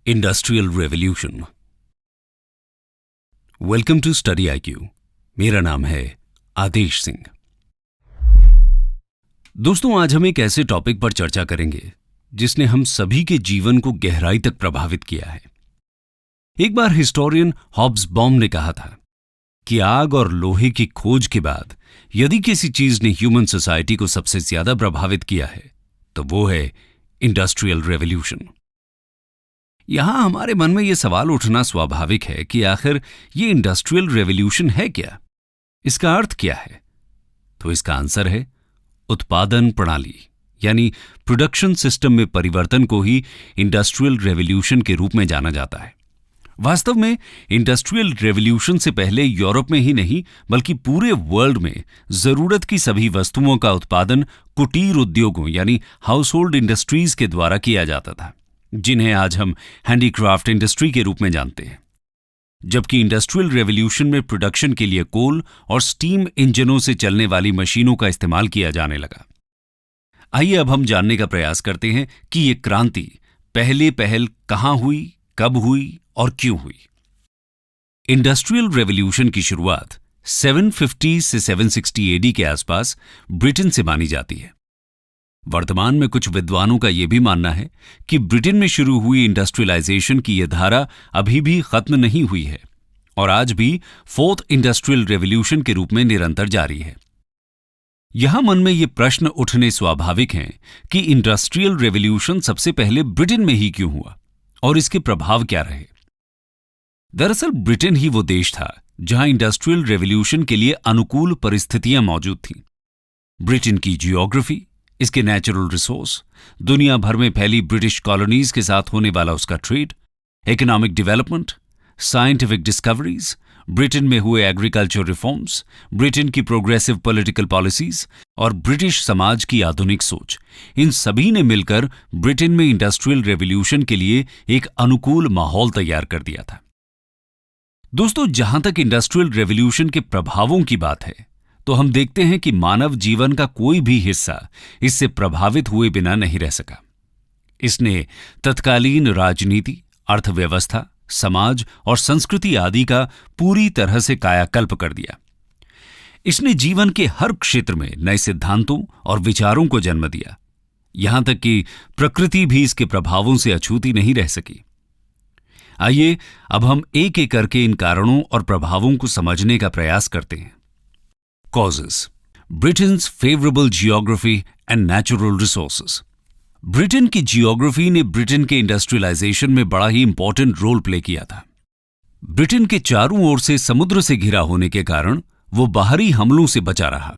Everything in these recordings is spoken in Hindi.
Industrial revolution. Welcome to study IQ. मेरा नाम है आदेश सिंह। दोस्तों, आज हम एक ऐसे टॉपिक पर चर्चा करेंगे जिसने हम सभी के जीवन को गहराई तक प्रभावित किया है। एक बार हिस्टोरियन हॉब्स बॉम ने कहा था कि आग और लोहे की खोज के बाद यदि किसी चीज ने ह्यूमन सोसाइटी को सबसे ज्यादा प्रभावित किया है तो वो है इंडस्ट्रियल रेवोल्यूशन। यहां हमारे मन में यह सवाल उठना स्वाभाविक है कि आखिर ये इंडस्ट्रियल रेवोल्यूशन है क्या, इसका अर्थ क्या है? तो इसका आंसर है उत्पादन प्रणाली यानी प्रोडक्शन सिस्टम में परिवर्तन को ही इंडस्ट्रियल रेवोल्यूशन के रूप में जाना जाता है। वास्तव में इंडस्ट्रियल रेवोल्यूशन से पहले यूरोप में ही नहीं बल्कि पूरे वर्ल्ड में जरूरत की सभी वस्तुओं का उत्पादन कुटीर उद्योगों यानी हाउस होल्ड इंडस्ट्रीज के द्वारा किया जाता था, जिन्हें आज हम हैंडीक्राफ्ट इंडस्ट्री के रूप में जानते हैं। जबकि इंडस्ट्रियल रेवोल्यूशन में प्रोडक्शन के लिए कोल और स्टीम इंजनों से चलने वाली मशीनों का इस्तेमाल किया जाने लगा। आइए अब हम जानने का प्रयास करते हैं कि ये क्रांति पहल कहां हुई, कब हुई और क्यों हुई। इंडस्ट्रियल रेवोल्यूशन की शुरुआत 750 से 760 एडी के आसपास ब्रिटेन से मानी जाती है। वर्तमान में कुछ विद्वानों का यह भी मानना है कि ब्रिटेन में शुरू हुई इंडस्ट्रियलाइजेशन की यह धारा अभी भी खत्म नहीं हुई है और आज भी फोर्थ इंडस्ट्रियल रेवोल्यूशन के रूप में निरंतर जारी है। यहां मन में ये प्रश्न उठने स्वाभाविक हैं कि इंडस्ट्रियल रेवोल्यूशन सबसे पहले ब्रिटेन में ही क्यों हुआ और इसके प्रभाव क्या रहे। दरअसल ब्रिटेन ही वो देश था जहां इंडस्ट्रियल रेवोल्यूशन के लिए अनुकूल परिस्थितियां मौजूद थीं। ब्रिटेन की जियोग्राफी, इसके नेचुरल रिसोर्स, दुनिया भर में फैली ब्रिटिश कॉलोनीज के साथ होने वाला उसका trade, economic development, scientific discoveries, Britain में हुए एग्रीकल्चर रिफॉर्म्स, ब्रिटेन की प्रोग्रेसिव पॉलिटिकल पॉलिसीज और ब्रिटिश समाज की आधुनिक सोच, इन सभी ने मिलकर ब्रिटेन में इंडस्ट्रियल रेवोल्यूशन के लिए एक अनुकूल माहौल तैयार कर दिया था। दोस्तों, जहां तक इंडस्ट्रियल रेवोल्यूशन के प्रभावों की बात है तो हम देखते हैं कि मानव जीवन का कोई भी हिस्सा इससे प्रभावित हुए बिना नहीं रह सका। इसने तत्कालीन राजनीति, अर्थव्यवस्था, समाज और संस्कृति आदि का पूरी तरह से कायाकल्प कर दिया। इसने जीवन के हर क्षेत्र में नए सिद्धांतों और विचारों को जन्म दिया, यहां तक कि प्रकृति भी इसके प्रभावों से अछूती नहीं रह सकी। आइए अब हम एक एक करके इन कारणों और प्रभावों को समझने का प्रयास करते हैं। Causes: Britain's favorable geography and natural resources. Britain की जियोग्राफी ने ब्रिटेन के इंडस्ट्रियलाइजेशन में बड़ा ही इंपॉर्टेंट रोल प्ले किया था। ब्रिटेन के चारों ओर से समुद्र से घिरा होने के कारण वो बाहरी हमलों से बचा रहा।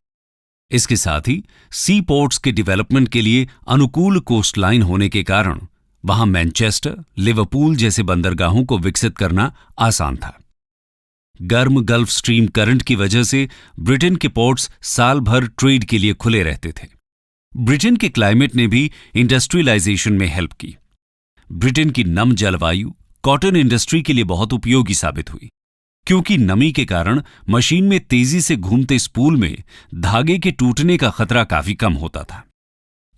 इसके साथ ही सी पोर्ट्स के डेवलपमेंट के लिए अनुकूल कोस्ट लाइन होने के कारण वहां मैनचेस्टर, लिवरपूल जैसे बंदरगाहों को विकसित करना आसान था। गर्म गल्फ स्ट्रीम करंट की वजह से ब्रिटेन के पोर्ट्स साल भर ट्रेड के लिए खुले रहते थे। ब्रिटेन के क्लाइमेट ने भी इंडस्ट्रियलाइजेशन में हेल्प की। ब्रिटेन की नम जलवायु कॉटन इंडस्ट्री के लिए बहुत उपयोगी साबित हुई, क्योंकि नमी के कारण मशीन में तेजी से घूमते स्पूल में धागे के टूटने का खतरा काफी कम होता था।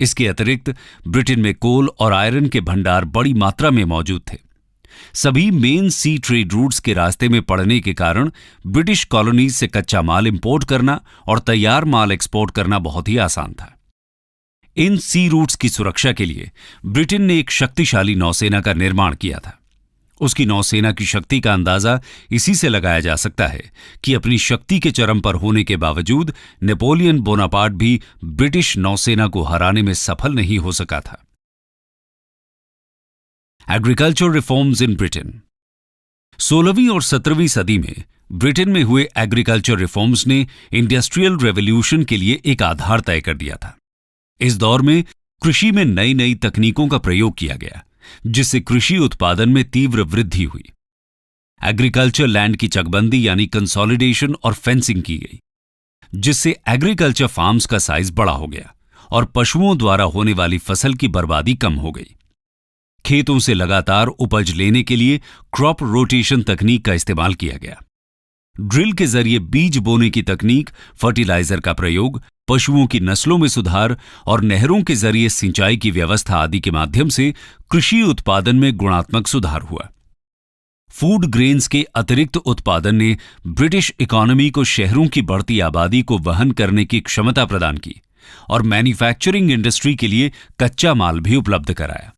इसके अतिरिक्त ब्रिटेन में कोल और आयरन के भंडार बड़ी मात्रा में मौजूद थे। सभी मेन सी ट्रेड रूट्स के रास्ते में पड़ने के कारण ब्रिटिश कॉलोनीज से कच्चा माल इंपोर्ट करना और तैयार माल एक्सपोर्ट करना बहुत ही आसान था। इन सी रूट्स की सुरक्षा के लिए ब्रिटेन ने एक शक्तिशाली नौसेना का निर्माण किया था। उसकी नौसेना की शक्ति का अंदाजा इसी से लगाया जा सकता है कि अपनी शक्ति के चरम पर होने के बावजूद नेपोलियन बोनापार्ट भी ब्रिटिश नौसेना को हराने में सफल नहीं हो सका था। Agriculture reforms in Britain. 16वीं और 17वीं सदी में ब्रिटेन में हुए एग्रीकल्चर रिफॉर्म्स ने इंडस्ट्रियल रेवोल्यूशन के लिए एक आधार तय कर दिया था। इस दौर में कृषि में नई नई तकनीकों का प्रयोग किया गया, जिससे कृषि उत्पादन में तीव्र वृद्धि हुई। एग्रीकल्चर लैंड की चकबंदी यानी कंसोलिडेशन और फेंसिंग की गई, जिससे एग्रीकल्चर फार्म्स का साइज बड़ा हो गया और पशुओं द्वारा होने वाली फसल की बर्बादी कम हो गई। खेतों से लगातार उपज लेने के लिए क्रॉप रोटेशन तकनीक का इस्तेमाल किया गया। ड्रिल के जरिए बीज बोने की तकनीक, फर्टिलाइजर का प्रयोग, पशुओं की नस्लों में सुधार और नहरों के जरिए सिंचाई की व्यवस्था आदि के माध्यम से कृषि उत्पादन में गुणात्मक सुधार हुआ। फूड ग्रेन्स के अतिरिक्त उत्पादन ने ब्रिटिश इकोनॉमी को शहरों की बढ़ती आबादी को वहन करने की क्षमता प्रदान की और मैन्युफैक्चरिंग इंडस्ट्री के लिए कच्चा माल भी उपलब्ध कराया।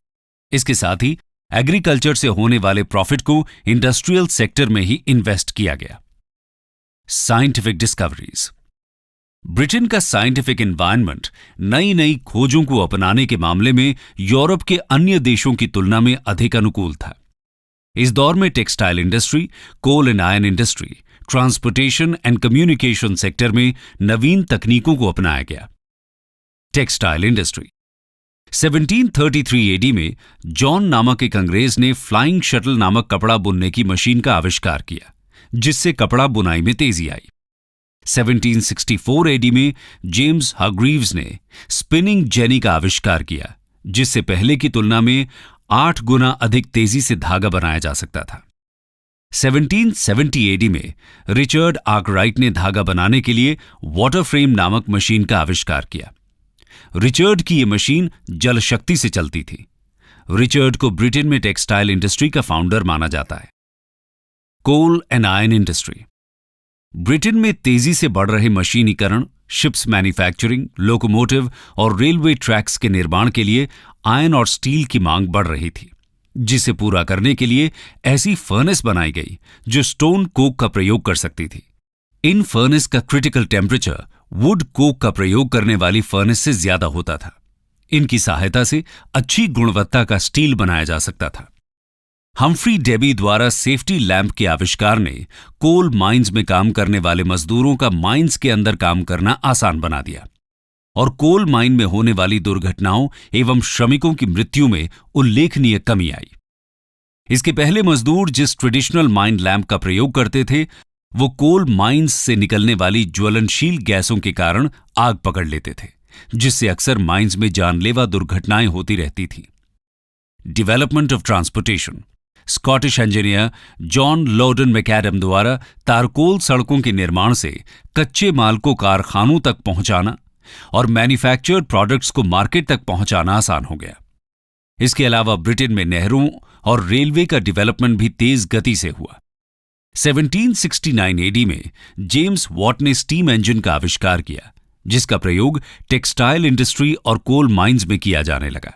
इसके साथ ही एग्रीकल्चर से होने वाले प्रॉफिट को इंडस्ट्रियल सेक्टर में ही इन्वेस्ट किया गया। Scientific discoveries. ब्रिटेन का साइंटिफिक एनवायरनमेंट नई नई खोजों को अपनाने के मामले में यूरोप के अन्य देशों की तुलना में अधिक अनुकूल था। इस दौर में textile industry, coal and iron industry, transportation and communication sector में नवीन तकनीकों को अपनाया गया। Textile industry. 1733 एडी में जॉन नामक एक अंग्रेज ने फ्लाइंग शटल नामक कपड़ा बुनने की मशीन का आविष्कार किया, जिससे कपड़ा बुनाई में तेजी आई। 1764 एडी में जेम्स हार्ग्रीव्स ने स्पिनिंग जेनी का आविष्कार किया, जिससे पहले की तुलना में 8 गुना अधिक तेजी से धागा बनाया जा सकता था। 1770 एडी में रिचर्ड आर्कराइट ने धागा बनाने के लिए वाटर फ्रेम नामक मशीन का आविष्कार किया। रिचर्ड की यह मशीन जल शक्ति से चलती थी। रिचर्ड को ब्रिटेन में टेक्सटाइल इंडस्ट्री का फाउंडर माना जाता है। कोल एंड आयरन इंडस्ट्री। ब्रिटेन में तेजी से बढ़ रहे मशीनीकरण, शिप्स मैन्युफैक्चरिंग, लोकोमोटिव और रेलवे ट्रैक्स के निर्माण के लिए आयरन और स्टील की मांग बढ़ रही थी, जिसे पूरा करने के लिए ऐसी फर्नेस बनाई गई जो स्टोन कोक का प्रयोग कर सकती थी। इन फर्नेस का क्रिटिकल टेम्परेचर वुड कोक का प्रयोग करने वाली फर्नेस से ज्यादा होता था। इनकी सहायता से अच्छी गुणवत्ता का स्टील बनाया जा सकता था। हम्फ्री डेबी द्वारा सेफ्टी लैंप के आविष्कार ने कोल माइंस में काम करने वाले मजदूरों का माइंस के अंदर काम करना आसान बना दिया और कोल माइन में होने वाली दुर्घटनाओं एवं श्रमिकों की मृत्यु में उल्लेखनीय कमी आई। इसके पहले मजदूर जिस ट्रेडिशनल माइन लैंप का प्रयोग करते थे, वो कोल माइंस से निकलने वाली ज्वलनशील गैसों के कारण आग पकड़ लेते थे, जिससे अक्सर माइंस में जानलेवा दुर्घटनाएं होती रहती थीं। Development of transportation. Scottish engineer John Loudon McAdam द्वारा तारकोल सड़कों के निर्माण से कच्चे माल को कारखानों तक पहुंचाना और मैन्युफैक्चर्ड प्रोडक्ट्स को मार्केट तक पहुंचाना आसान हो गया। इसके अलावा ब्रिटेन में नहरों और रेलवे का डेवलपमेंट भी तेज गति से हुआ। 1769 एडी में जेम्स वॉट ने स्टीम इंजन का आविष्कार किया, जिसका प्रयोग टेक्सटाइल इंडस्ट्री और कोल माइंस में किया जाने लगा।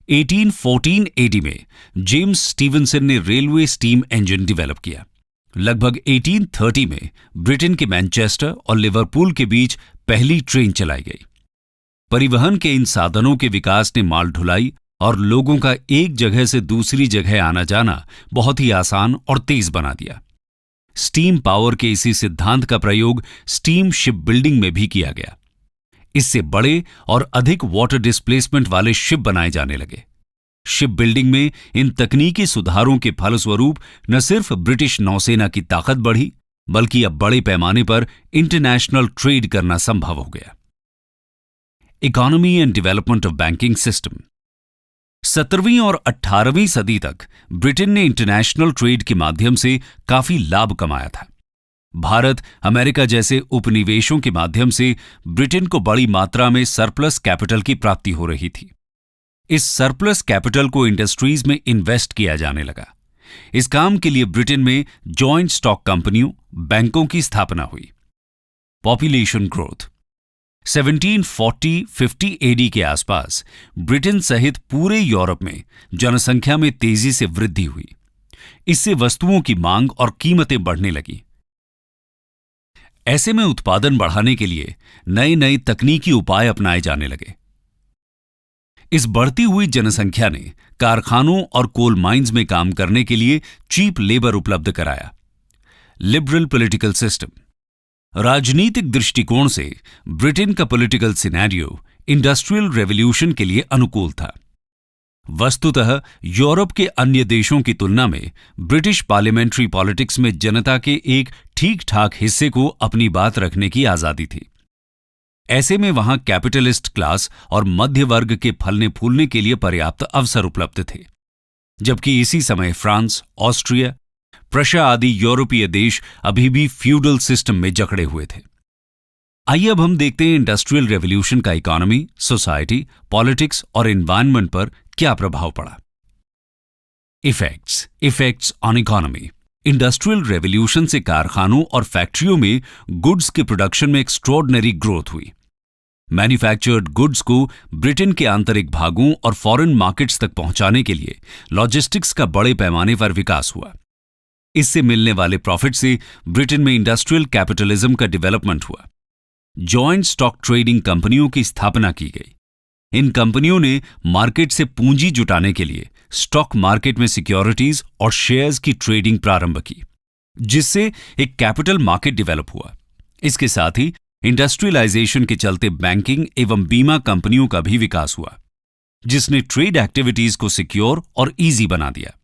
1814 एडी में जेम्स स्टीवनसन ने रेलवे स्टीम इंजन डेवलप किया। लगभग 1830 में ब्रिटेन के मैनचेस्टर और लिवरपूल के बीच पहली ट्रेन चलाई गई। परिवहन के इन साधनों के विकास ने माल ढुलाई और लोगों का एक जगह से दूसरी जगह आना जाना बहुत ही आसान और तेज बना दिया। स्टीम पावर के इसी सिद्धांत का प्रयोग स्टीम शिप बिल्डिंग में भी किया गया। इससे बड़े और अधिक वाटर डिस्प्लेसमेंट वाले शिप बनाए जाने लगे। शिप बिल्डिंग में इन तकनीकी सुधारों के फलस्वरूप न सिर्फ ब्रिटिश नौसेना की ताकत बढ़ी, बल्कि अब बड़े पैमाने पर इंटरनेशनल ट्रेड करना संभव हो गया। Economy and development of banking system. 17वीं और 18वीं सदी तक ब्रिटेन ने इंटरनेशनल ट्रेड के माध्यम से काफी लाभ कमाया था। भारत, अमेरिका जैसे उपनिवेशों के माध्यम से ब्रिटेन को बड़ी मात्रा में सरप्लस कैपिटल की प्राप्ति हो रही थी। इस सरप्लस कैपिटल को इंडस्ट्रीज में इन्वेस्ट किया जाने लगा। इस काम के लिए ब्रिटेन में जॉइंट स्टॉक कंपनियों, बैंकों की स्थापना हुई। Population growth. 1740-50 एडी के आसपास ब्रिटेन सहित पूरे यूरोप में जनसंख्या में तेजी से वृद्धि हुई। इससे वस्तुओं की मांग और कीमतें बढ़ने लगी। ऐसे में उत्पादन बढ़ाने के लिए नए नए तकनीकी उपाय अपनाए जाने लगे। इस बढ़ती हुई जनसंख्या ने कारखानों और कोल माइंस में काम करने के लिए चीप लेबर उपलब्ध कराया। Liberal political system. राजनीतिक दृष्टिकोण से ब्रिटेन का पॉलिटिकल सिनेरियो इंडस्ट्रियल रेवोल्यूशन के लिए अनुकूल था। वस्तुतः यूरोप के अन्य देशों की तुलना में ब्रिटिश पार्लियामेंट्री पॉलिटिक्स में जनता के एक ठीक ठाक हिस्से को अपनी बात रखने की आजादी थी। ऐसे में वहां कैपिटलिस्ट क्लास और मध्य वर्ग के फलने फूलने के लिए पर्याप्त अवसर उपलब्ध थे, जबकि इसी समय फ्रांस, ऑस्ट्रिया, प्रशा आदि यूरोपीय देश अभी भी फ्यूडल सिस्टम में जकड़े हुए थे। आइए अब हम देखते हैं इंडस्ट्रियल रेवोल्यूशन का इकोनॉमी, सोसाइटी, पॉलिटिक्स और एनवायरनमेंट पर क्या प्रभाव पड़ा। Effects on economy. Industrial revolution से कारखानों और फैक्ट्रियों में गुड्स के प्रोडक्शन में एक्स्ट्रॉर्डिनरी ग्रोथ हुई। मैन्युफैक्चर्ड गुड्स को ब्रिटेन के आंतरिक भागों और फॉरेन मार्केट्स तक पहुंचाने के लिए लॉजिस्टिक्स का बड़े पैमाने पर विकास हुआ। इससे मिलने वाले प्रॉफिट से ब्रिटेन में इंडस्ट्रियल कैपिटलिज्म का डेवलपमेंट हुआ। जॉइंट स्टॉक ट्रेडिंग कंपनियों की स्थापना की गई। इन कंपनियों ने मार्केट से पूंजी जुटाने के लिए स्टॉक मार्केट में सिक्योरिटीज और शेयर्स की ट्रेडिंग प्रारंभ की, जिससे एक कैपिटल मार्केट डेवलप हुआ। इसके साथ ही इंडस्ट्रियलाइजेशन के चलते बैंकिंग एवं बीमा कंपनियों का भी विकास हुआ, जिसने ट्रेड एक्टिविटीज को सिक्योर और इजी बना दिया।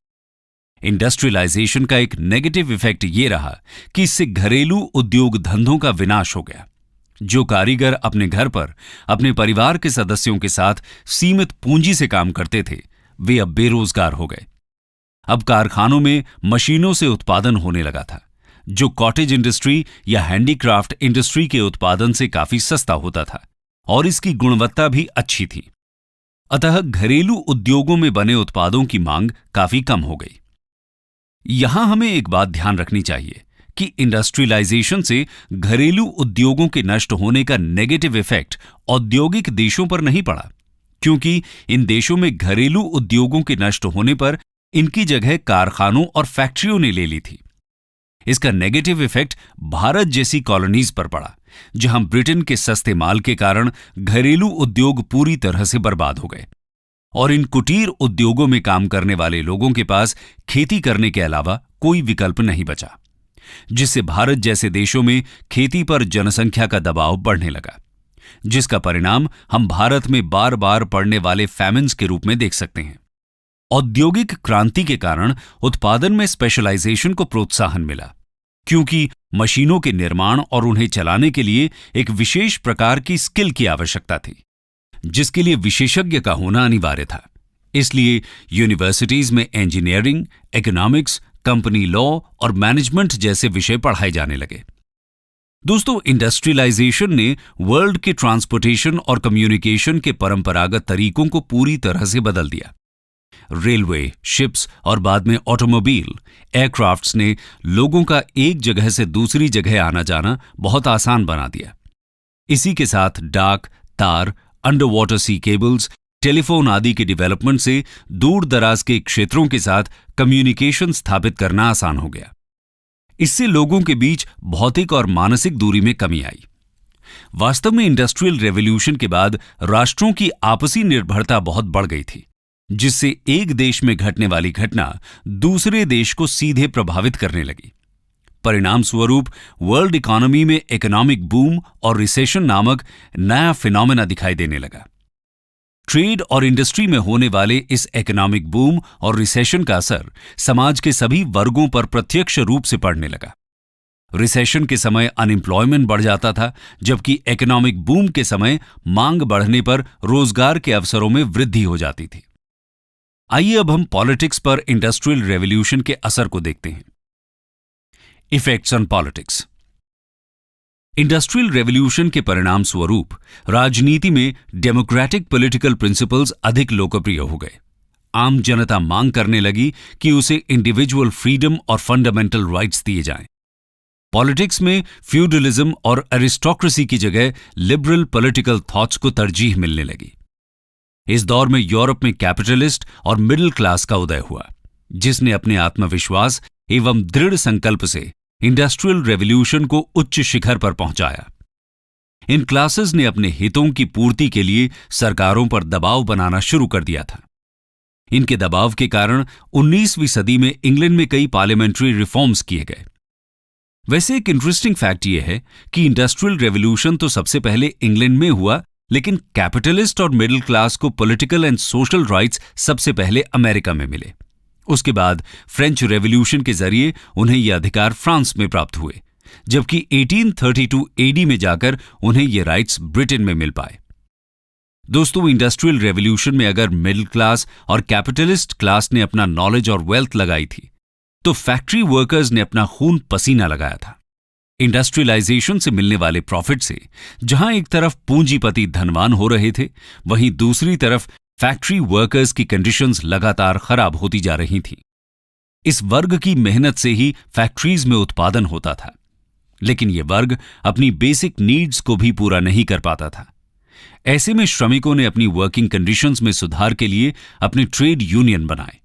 इंडस्ट्रियलाइजेशन का एक नेगेटिव इफेक्ट ये रहा कि इससे घरेलू उद्योग धंधों का विनाश हो गया। जो कारीगर अपने घर पर अपने परिवार के सदस्यों के साथ सीमित पूंजी से काम करते थे, वे अब बेरोजगार हो गए। अब कारखानों में मशीनों से उत्पादन होने लगा था, जो कॉटेज इंडस्ट्री या हैंडीक्राफ्ट इंडस्ट्री के उत्पादन से काफी सस्ता होता था और इसकी गुणवत्ता भी अच्छी थी। अतः घरेलू उद्योगों में बने उत्पादों की मांग काफी कम हो गई। यहां हमें एक बात ध्यान रखनी चाहिए कि इंडस्ट्रियलाइजेशन से घरेलू उद्योगों के नष्ट होने का नेगेटिव इफेक्ट औद्योगिक देशों पर नहीं पड़ा, क्योंकि इन देशों में घरेलू उद्योगों के नष्ट होने पर इनकी जगह कारखानों और फैक्ट्रियों ने ले ली थी। इसका नेगेटिव इफेक्ट भारत जैसी कॉलोनीज पर पड़ा, जहां ब्रिटेन के सस्ते माल के कारण घरेलू उद्योग पूरी तरह से बर्बाद हो गए और इन कुटीर उद्योगों में काम करने वाले लोगों के पास खेती करने के अलावा कोई विकल्प नहीं बचा, जिससे भारत जैसे देशों में खेती पर जनसंख्या का दबाव बढ़ने लगा, जिसका परिणाम हम भारत में बार बार पड़ने वाले फैमिन्स के रूप में देख सकते हैं। औद्योगिक क्रांति के कारण उत्पादन में स्पेशलाइजेशन को प्रोत्साहन मिला, क्योंकि मशीनों के निर्माण और उन्हें चलाने के लिए एक विशेष प्रकार की स्किल की आवश्यकता थी, जिसके लिए विशेषज्ञ का होना अनिवार्य था। इसलिए यूनिवर्सिटीज में इंजीनियरिंग, इकोनॉमिक्स, कंपनी लॉ और मैनेजमेंट जैसे विषय पढ़ाए जाने लगे। दोस्तों, इंडस्ट्रियलाइजेशन ने वर्ल्ड के ट्रांसपोर्टेशन और कम्युनिकेशन के परंपरागत तरीकों को पूरी तरह से बदल दिया। रेलवे, शिप्स और बाद में ऑटोमोबाइल, एयरक्राफ्ट्स ने लोगों का एक जगह से दूसरी जगह आना जाना बहुत आसान बना दिया। इसी के साथ डाक, तार, अंडर वाटर सी केबल्स, टेलीफोन आदि के डेवलपमेंट से दूर दराज के क्षेत्रों के साथ कम्युनिकेशन स्थापित करना आसान हो गया। इससे लोगों के बीच भौतिक और मानसिक दूरी में कमी आई। वास्तव में इंडस्ट्रियल रेवोल्यूशन के बाद राष्ट्रों की आपसी निर्भरता बहुत बढ़ गई थी, जिससे एक देश में घटने वाली घटना दूसरे देश को सीधे प्रभावित करने लगी। परिणाम स्वरूप वर्ल्ड इकोनॉमी में इकोनॉमिक बूम और रिसेशन नामक नया फिनोमेना दिखाई देने लगा। ट्रेड और इंडस्ट्री में होने वाले इस इकोनॉमिक बूम और रिसेशन का असर समाज के सभी वर्गों पर प्रत्यक्ष रूप से पड़ने लगा। रिसेशन के समय अनएम्प्लॉयमेंट बढ़ जाता था, जबकि इकोनॉमिक बूम के समय मांग बढ़ने पर रोजगार के अवसरों में वृद्धि हो जाती थी। आइए अब हम पॉलिटिक्स पर इंडस्ट्रियल रेवोल्यूशन के असर को देखते हैं। Effects on politics. Industrial revolution के परिणाम स्वरूप राजनीति में डेमोक्रेटिक पॉलिटिकल प्रिंसिपल्स अधिक लोकप्रिय हो गए। आम जनता मांग करने लगी कि उसे इंडिविजुअल फ्रीडम और फंडामेंटल राइट्स दिए जाएं। पॉलिटिक्स में फ्यूडलिज्म और एरिस्टोक्रेसी की जगह लिबरल पॉलिटिकल थॉट्स को तरजीह मिलने लगी। इस दौर में यूरोप में कैपिटलिस्ट और मिडिल क्लास का उदय हुआ, जिसने अपने आत्मविश्वास एवं दृढ़ संकल्प से इंडस्ट्रियल रेवोल्यूशन को उच्च शिखर पर पहुंचाया। इन क्लासेस ने अपने हितों की पूर्ति के लिए सरकारों पर दबाव बनाना शुरू कर दिया था। इनके दबाव के कारण 19वीं सदी में इंग्लैंड में कई पार्लियामेंट्री रिफॉर्म्स किए गए। वैसे एक इंटरेस्टिंग फैक्ट यह है कि इंडस्ट्रियल रेवोल्यूशन तो सबसे पहले इंग्लैंड में हुआ, लेकिन कैपिटलिस्ट और मिडिल क्लास को पॉलिटिकल एंड सोशल राइट्स सबसे पहले अमेरिका में मिले। उसके बाद फ्रेंच रेवोल्यूशन के जरिए उन्हें ये अधिकार फ्रांस में प्राप्त हुए, जबकि 1832 एडी में जाकर उन्हें ये राइट्स ब्रिटेन में मिल पाए। दोस्तों, इंडस्ट्रियल रेवोल्यूशन में अगर मिडिल क्लास और कैपिटलिस्ट क्लास ने अपना नॉलेज और वेल्थ लगाई थी, तो फैक्ट्री वर्कर्स ने अपना खून पसीना लगाया था। इंडस्ट्रियलाइजेशन से मिलने वाले प्रॉफिट से जहां एक तरफ पूंजीपति धनवान हो रहे थे, वहीं दूसरी तरफ फैक्ट्री वर्कर्स की कंडीशंस लगातार खराब होती जा रही थीं। इस वर्ग की मेहनत से ही फैक्ट्रीज में उत्पादन होता था, लेकिन यह वर्ग अपनी बेसिक नीड्स को भी पूरा नहीं कर पाता था। ऐसे में श्रमिकों ने अपनी वर्किंग कंडीशंस में सुधार के लिए अपने ट्रेड यूनियन बनाए।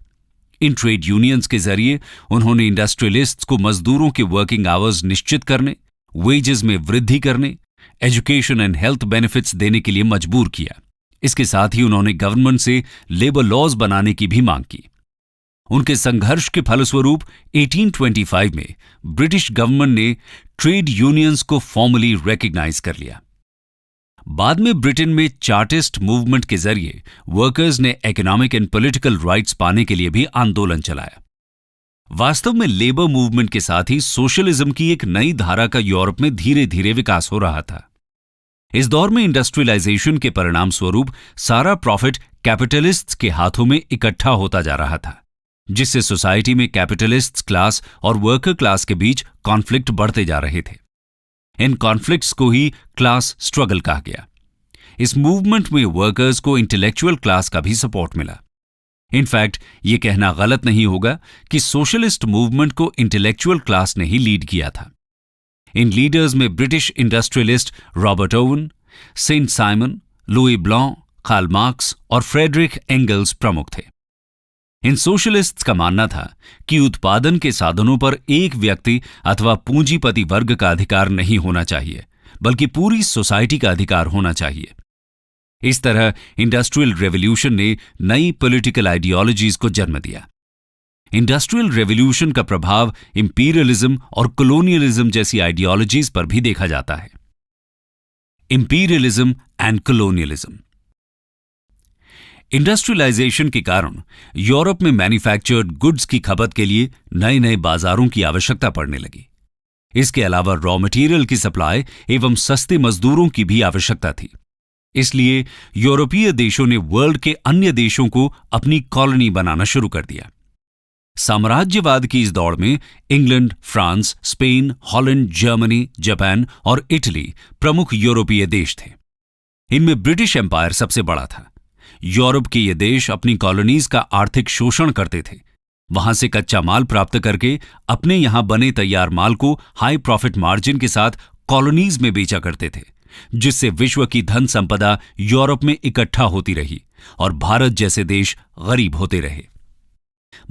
इन ट्रेड यूनियंस के जरिए उन्होंने इंडस्ट्रियलिस्ट्स को मजदूरों के वर्किंग आवर्स निश्चित करने, वेजेस में वृद्धि करने, एजुकेशन एंड हेल्थ बेनिफिट्स देने के लिए मजबूर किया। इसके साथ ही उन्होंने गवर्नमेंट से लेबर लॉज बनाने की भी मांग की। उनके संघर्ष के फलस्वरूप 1825 में ब्रिटिश गवर्नमेंट ने ट्रेड यूनियंस को फॉर्मली रिकॉग्नाइज कर लिया। बाद में ब्रिटेन में चार्टिस्ट मूवमेंट के जरिए वर्कर्स ने इकोनॉमिक एंड पॉलिटिकल राइट्स पाने के लिए भी आंदोलन चलाया। वास्तव में लेबर मूवमेंट के साथ ही सोशलिज्म की एक नई धारा का यूरोप में धीरे धीरे विकास हो रहा था। इस दौर में इंडस्ट्रियलाइजेशन के परिणाम स्वरूप सारा प्रॉफिट कैपिटलिस्ट्स के हाथों में इकट्ठा होता जा रहा था, जिससे सोसाइटी में कैपिटलिस्ट क्लास और वर्कर क्लास के बीच कॉन्फ्लिक्ट बढ़ते जा रहे थे। इन कॉन्फ्लिक्ट्स को ही क्लास स्ट्रगल कहा गया। इस मूवमेंट में वर्कर्स को इंटेलेक्चुअल क्लास का भी सपोर्ट मिला। इनफैक्ट ये कहना गलत नहीं होगा कि सोशलिस्ट मूवमेंट को इंटेलेक्चुअल क्लास ने ही लीड किया था। इन लीडर्स में British industrialist Robert Owen, Saint Simon, Louis Blanc, Karl Marx और फ्रेडरिक एंगल्स प्रमुख थे। इन सोशलिस्ट्स का मानना था कि उत्पादन के साधनों पर एक व्यक्ति अथवा पूंजीपति वर्ग का अधिकार नहीं होना चाहिए, बल्कि पूरी सोसाइटी का अधिकार होना चाहिए। इस तरह इंडस्ट्रियल रेवोल्यूशन ने नई पॉलिटिकल आइडियोलॉजीज को जन्म दिया। इंडस्ट्रियल रेवोल्यूशन का प्रभाव इंपीरियलिज्म और कॉलोनियलिज्म जैसी आइडियोलॉजीज पर भी देखा जाता है। Imperialism and colonialism. इंडस्ट्रियलाइजेशन के कारण यूरोप में मैन्युफैक्चर्ड गुड्स की खपत के लिए नए नए बाजारों की आवश्यकता पड़ने लगी। इसके अलावा रॉ मटेरियल की सप्लाई एवं सस्ते मजदूरों की भी आवश्यकता थी। इसलिए यूरोपीय देशों ने वर्ल्ड के अन्य देशों को अपनी कॉलोनी बनाना शुरू कर दिया। साम्राज्यवाद की इस दौड़ में England, France, Spain, Holland, Germany, Japan और इटली प्रमुख यूरोपीय देश थे। इनमें ब्रिटिश एम्पायर सबसे बड़ा था। यूरोप के ये देश अपनी कॉलोनीज का आर्थिक शोषण करते थे। वहां से कच्चा माल प्राप्त करके अपने यहां बने तैयार माल को हाई प्रॉफिट मार्जिन के साथ कॉलोनीज में बेचा करते थे, जिससे विश्व की धन संपदा यूरोप में इकट्ठा होती रही और भारत जैसे देश गरीब होते रहे।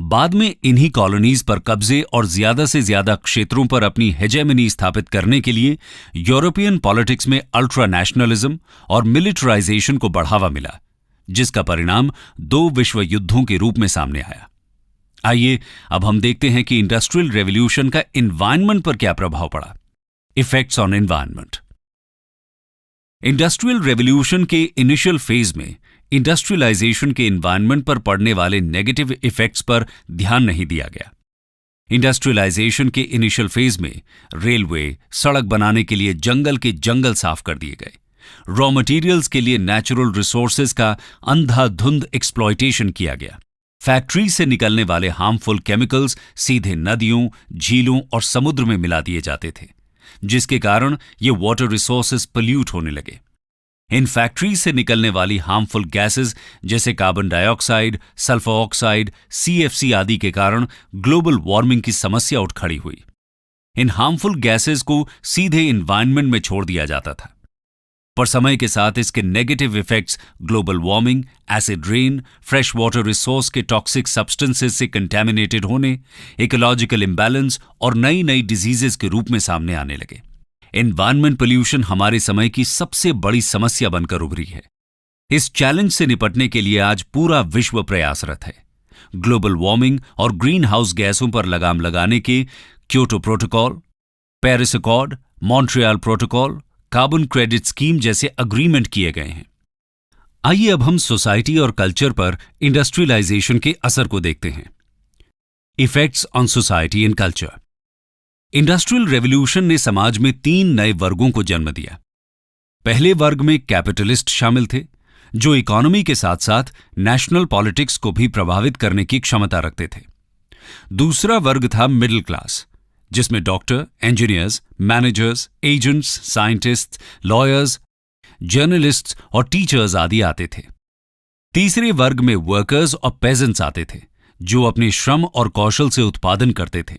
बाद में इन्हीं कॉलोनीज पर कब्जे और ज्यादा से ज्यादा क्षेत्रों पर अपनी हेजेमनी स्थापित करने के लिए यूरोपियन पॉलिटिक्स में अल्ट्रा नेशनलिज्म और मिलिटराइजेशन को बढ़ावा मिला, जिसका परिणाम 2 विश्व युद्धों के रूप में सामने आया। आइए अब हम देखते हैं कि इंडस्ट्रियल रेवोल्यूशन का एनवायरनमेंट पर क्या प्रभाव पड़ा। Effects on environment. Industrial revolution के इनिशियल फेज में इंडस्ट्रियलाइजेशन के एनवायरनमेंट पर पड़ने वाले नेगेटिव इफेक्ट्स पर ध्यान नहीं दिया गया। इंडस्ट्रियलाइजेशन के इनिशियल फेज में रेलवे, सड़क बनाने के लिए जंगल के जंगल साफ कर दिए गए। रॉ मटेरियल्स के लिए नेचुरल रिसोर्सेज का अंधाधुंध एक्सप्लॉयटेशन किया गया। फैक्ट्री से निकलने वाले हार्मफुल केमिकल्स सीधे नदियों, झीलों और समुद्र में मिला दिए जाते थे, जिसके कारण ये वाटर रिसोर्सेज पोल्यूट होने लगे। इन फैक्ट्री से निकलने वाली हार्मफुल गैसेज जैसे carbon dioxide, sulphur oxide, CFC आदि के कारण ग्लोबल वार्मिंग की समस्या उठ खड़ी हुई। इन हार्मफुल गैसेज को सीधे एनवायरनमेंट में छोड़ दिया जाता था, पर समय के साथ इसके negative effects global warming, acid rain, fresh water resource के टॉक्सिक सब्सटेंसेस से कंटेमिनेटेड होने, इकोलॉजिकल इम्बैलेंस और नई नई डिजीजेस के रूप में सामने आने लगे। एनवायरनमेंट पोल्यूशन हमारे समय की सबसे बड़ी समस्या बनकर उभरी है। इस चैलेंज से निपटने के लिए आज पूरा विश्व प्रयासरत है। ग्लोबल वार्मिंग और ग्रीन हाउस गैसों पर लगाम लगाने के Kyoto protocol, Paris accord, Montreal protocol, carbon credit scheme जैसे अग्रीमेंट किए गए हैं। आइए अब हम सोसाइटी और कल्चर पर इंडस्ट्रियलाइजेशन के असर को देखते हैं। Effects on society and culture. Industrial revolution ने समाज में 3 नए वर्गों को जन्म दिया। पहले वर्ग में कैपिटलिस्ट शामिल थे, जो इकोनॉमी के साथ साथ नेशनल पॉलिटिक्स को भी प्रभावित करने की क्षमता रखते थे। दूसरा वर्ग था मिडिल क्लास, जिसमें doctor, engineers, managers, agents, scientist, lawyers, journalists और टीचर्स आदि आते थे। तीसरे वर्ग में वर्कर्स और पेजेंट्स आते थे, जो अपने श्रम और कौशल से उत्पादन करते थे।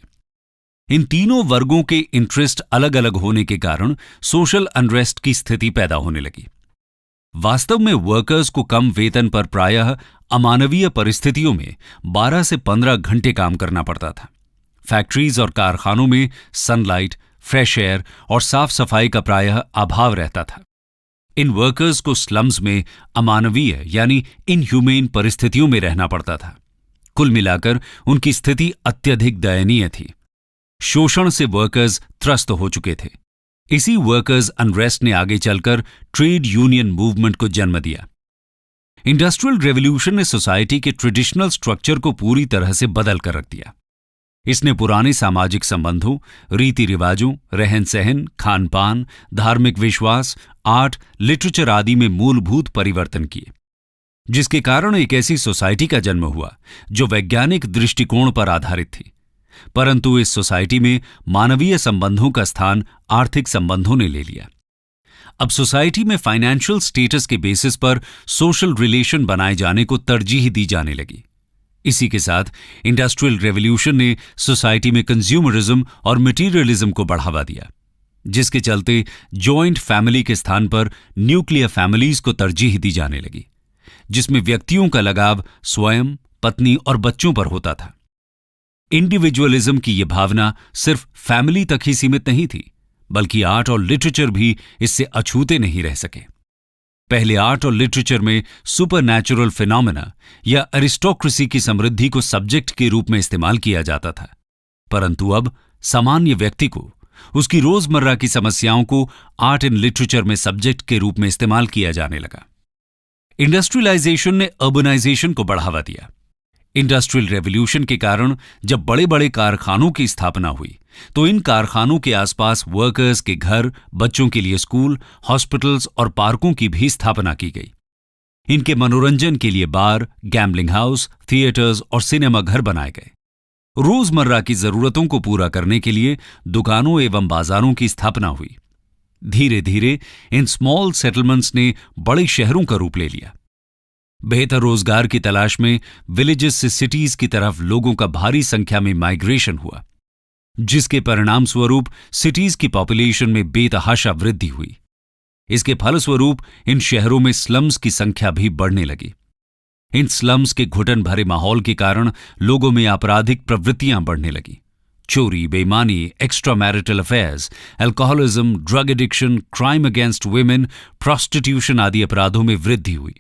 इन तीनों वर्गों के इंटरेस्ट अलग अलग होने के कारण सोशल अनरेस्ट की स्थिति पैदा होने लगी। वास्तव में वर्कर्स को कम वेतन पर प्रायः अमानवीय परिस्थितियों में 12 से 15 घंटे काम करना पड़ता था। फैक्ट्रीज और कारखानों में सनलाइट, फ्रेश एयर और साफ सफाई का प्रायः अभाव रहता था। इन वर्कर्स को स्लम्स में अमानवीय यानी इनह्यूमेन परिस्थितियों में रहना पड़ता था। कुल मिलाकर उनकी स्थिति अत्यधिक दयनीय थी। शोषण से वर्कर्स त्रस्त हो चुके थे। इसी वर्कर्स अनरेस्ट ने आगे चलकर ट्रेड यूनियन मूवमेंट को जन्म दिया। इंडस्ट्रियल रेवोल्यूशन ने सोसाइटी के ट्रेडिशनल स्ट्रक्चर को पूरी तरह से बदल कर रख दिया। इसने पुराने सामाजिक संबंधों, रीति रिवाजों, रहन सहन, खान पान, धार्मिक विश्वास, आर्ट, लिटरेचर आदि में मूलभूत परिवर्तन किए, जिसके कारण एक ऐसी सोसाइटी का जन्म हुआ जो वैज्ञानिक दृष्टिकोण पर आधारित थी। परंतु इस सोसाइटी में मानवीय संबंधों का स्थान आर्थिक संबंधों ने ले लिया। अब सोसाइटी में फाइनेंशियल स्टेटस के बेसिस पर सोशल रिलेशन बनाए जाने को तरजीह दी जाने लगी। इसी के साथ इंडस्ट्रियल रेवोल्यूशन ने सोसाइटी में कंज्यूमरिज्म और मटीरियलिज्म को बढ़ावा दिया, जिसके चलते जॉइंट फैमिली के स्थान पर न्यूक्लियर फैमिलीज को तरजीह दी जाने लगी, जिसमें व्यक्तियों का लगाव स्वयं, पत्नी और बच्चों पर होता था। इंडिविजुअलिज्म की यह भावना सिर्फ फैमिली तक ही सीमित नहीं थी, बल्कि आर्ट और लिटरेचर भी इससे अछूते नहीं रह सके। पहले आर्ट और लिटरेचर में सुपरनैचुरल फिनोमेना या अरिस्टोक्रेसी की समृद्धि को सब्जेक्ट के रूप में इस्तेमाल किया जाता था, परंतु अब सामान्य व्यक्ति को, उसकी रोजमर्रा की समस्याओं को आर्ट एंड लिटरेचर में सब्जेक्ट के रूप में इस्तेमाल किया जाने लगा। इंडस्ट्रियलाइजेशन ने अर्बनाइजेशन को बढ़ावा दिया। इंडस्ट्रियल रेवोल्यूशन के कारण जब बड़े बड़े कारखानों की स्थापना हुई, तो इन कारखानों के आसपास वर्कर्स के घर, बच्चों के लिए स्कूल, हॉस्पिटल्स और पार्कों की भी स्थापना की गई। इनके मनोरंजन के लिए बार, गैम्बलिंग हाउस, थिएटर्स और सिनेमा घर बनाए गए। रोजमर्रा की जरूरतों को पूरा करने के लिए दुकानों एवं बाजारों की स्थापना हुई। धीरे धीरे इन स्मॉल सेटलमेंट्स ने बड़े शहरों का रूप ले लिया। बेहतर रोजगार की तलाश में विलेजेस से सिटीज की तरफ लोगों का भारी संख्या में माइग्रेशन हुआ, जिसके परिणाम स्वरूप सिटीज की पॉपुलेशन में बेतहाशा वृद्धि हुई। इसके फलस्वरूप इन शहरों में स्लम्स की संख्या भी बढ़ने लगी। इन स्लम्स के घुटन भरे माहौल के कारण लोगों में आपराधिक प्रवृत्तियां बढ़ने लगी। चोरी, बेईमानी, extra marital affairs, alcoholism, drug addiction, crime against women, prostitution आदि अपराधों में वृद्धि हुई।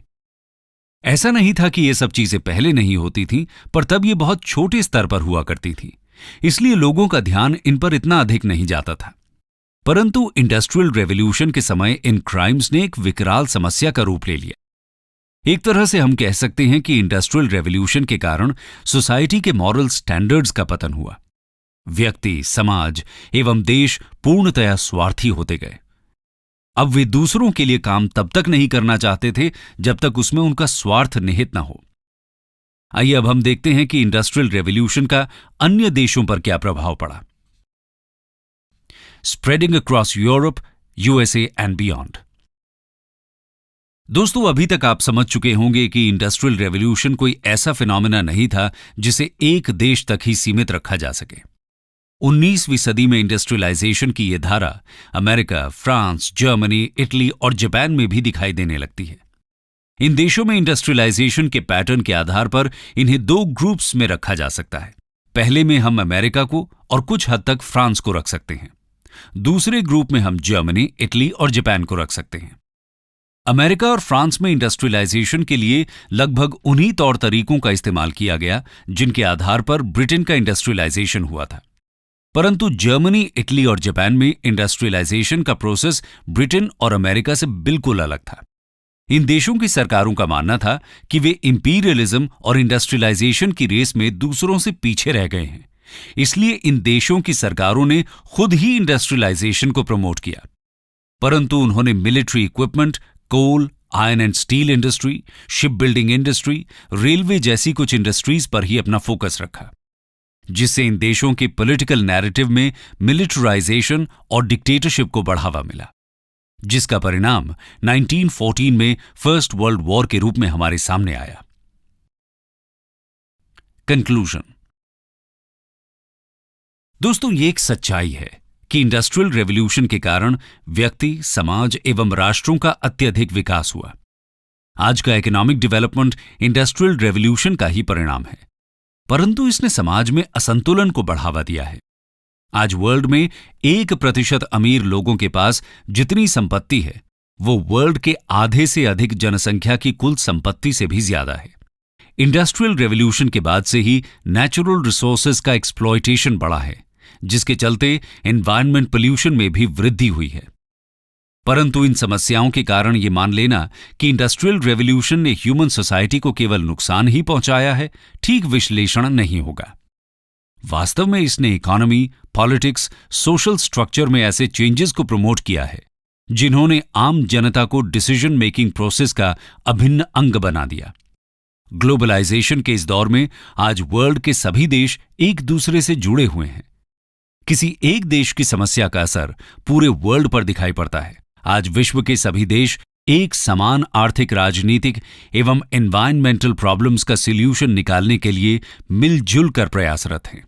ऐसा नहीं था कि ये सब चीजें पहले नहीं होती थीं, पर तब ये बहुत छोटे स्तर पर हुआ करती थी, इसलिए लोगों का ध्यान इन पर इतना अधिक नहीं जाता था। परंतु इंडस्ट्रियल रेवोल्यूशन के समय इन क्राइम्स ने एक विकराल समस्या का रूप ले लिया। एक तरह से हम कह सकते हैं कि इंडस्ट्रियल रेवोल्यूशन के कारण सोसाइटी के मॉरल स्टैंडर्ड्स का पतन हुआ। व्यक्ति, समाज एवं देश पूर्णतया स्वार्थी होते गए। अब वे दूसरों के लिए काम तब तक नहीं करना चाहते थे जब तक उसमें उनका स्वार्थ निहित न हो। आइए अब हम देखते हैं कि इंडस्ट्रियल रेवोल्यूशन का अन्य देशों पर क्या प्रभाव पड़ा। Spreading across Europe, USA and beyond. दोस्तों, अभी तक आप समझ चुके होंगे कि इंडस्ट्रियल रेवोल्यूशन कोई ऐसा फिनोमेना नहीं था जिसे एक देश तक ही सीमित रखा जा सके। 19वीं सदी में इंडस्ट्रियलाइजेशन की यह धारा अमेरिका, फ्रांस, जर्मनी, इटली और जापान में भी दिखाई देने लगती है। इन देशों में इंडस्ट्रियलाइजेशन के पैटर्न के आधार पर इन्हें 2 ग्रुप्स में रखा जा सकता है। पहले में हम अमेरिका को और कुछ हद तक फ्रांस को रख सकते हैं। दूसरे ग्रुप में हम जर्मनी, इटली और जापान को रख सकते हैं। अमेरिका और फ्रांस में इंडस्ट्रियलाइजेशन के लिए लगभग उन्हीं तौर तरीकों का इस्तेमाल किया गया जिनके आधार पर ब्रिटेन का इंडस्ट्रियलाइजेशन हुआ था। परंतु जर्मनी, इटली और जापान में इंडस्ट्रियलाइजेशन का प्रोसेस ब्रिटेन और अमेरिका से बिल्कुल अलग था। इन देशों की सरकारों का मानना था कि वे इंपीरियलिज्म और इंडस्ट्रियलाइजेशन की रेस में दूसरों से पीछे रह गए हैं, इसलिए इन देशों की सरकारों ने खुद ही इंडस्ट्रियलाइजेशन को प्रमोट किया। परंतु उन्होंने military equipment, coal, iron and steel industry, ship building industry, railway जैसी कुछ इंडस्ट्रीज पर ही अपना फोकस रखा, जिससे इन देशों के पॉलिटिकल नैरेटिव में मिलिटराइजेशन और डिक्टेटरशिप को बढ़ावा मिला, जिसका परिणाम 1914 में फर्स्ट वर्ल्ड वॉर के रूप में हमारे सामने आया। कंक्लूजन। दोस्तों, ये एक सच्चाई है कि इंडस्ट्रियल रेवोल्यूशन के कारण व्यक्ति, समाज एवं राष्ट्रों का अत्यधिक विकास हुआ। आज का इकोनॉमिक डेवलपमेंट इंडस्ट्रियल रेवोल्यूशन का ही परिणाम है, परंतु इसने समाज में असंतुलन को बढ़ावा दिया है। आज वर्ल्ड में 1% अमीर लोगों के पास जितनी संपत्ति है वो वर्ल्ड के आधे से अधिक जनसंख्या की कुल संपत्ति से भी ज्यादा है। इंडस्ट्रियल रेवोल्यूशन के बाद से ही नेचुरल रिसोर्सेज का एक्सप्लॉयटेशन बढ़ा है, जिसके चलते एनवायरनमेंट पोल्यूशन में भी वृद्धि हुई है। परंतु इन समस्याओं के कारण ये मान लेना कि इंडस्ट्रियल रेवोल्यूशन ने ह्यूमन सोसाइटी को केवल नुकसान ही पहुंचाया है, ठीक विश्लेषण नहीं होगा। वास्तव में इसने इकोनॉमी, पॉलिटिक्स, सोशल स्ट्रक्चर में ऐसे चेंजेस को प्रमोट किया है जिन्होंने आम जनता को डिसीजन मेकिंग प्रोसेस का अभिन्न अंग बना दिया। ग्लोबलाइजेशन के इस दौर में आज वर्ल्ड के सभी देश एक दूसरे से जुड़े हुए हैं। किसी एक देश की समस्या का असर पूरे वर्ल्ड पर दिखाई पड़ता है। आज विश्व के सभी देश एक समान आर्थिक, राजनीतिक एवं एनवायरमेंटल प्रॉब्लम्स का सॉल्यूशन निकालने के लिए मिलजुल कर प्रयासरत हैं।